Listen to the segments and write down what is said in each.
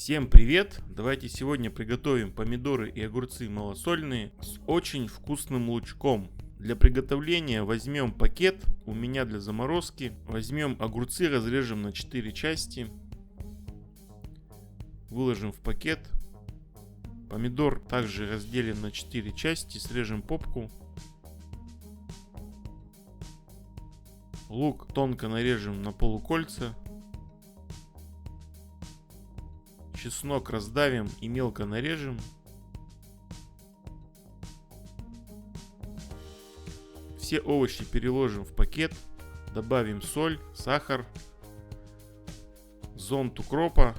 Всем привет! Давайте сегодня приготовим помидоры и огурцы малосольные с очень вкусным лучком. Для приготовления возьмем пакет, у меня для заморозки. Возьмем огурцы, разрежем на 4 части. Выложим в пакет. Помидор также разделим на 4 части, срежем попку. Лук тонко нарежем на полукольца. Чеснок раздавим и мелко нарежем. Все овощи переложим в пакет. Добавим соль, сахар, зонт укропа.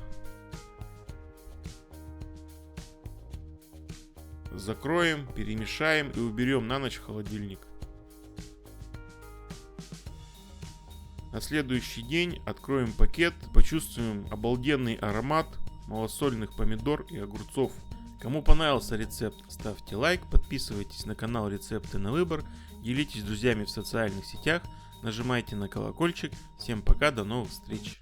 Закроем, перемешаем и уберем на ночь в холодильник. На следующий день откроем пакет, почувствуем обалденный аромат малосольных помидор и огурцов. Кому понравился рецепт, ставьте лайк, подписывайтесь на канал Рецепты на выбор, делитесь с друзьями в социальных сетях, нажимайте на колокольчик. Всем пока, до новых встреч!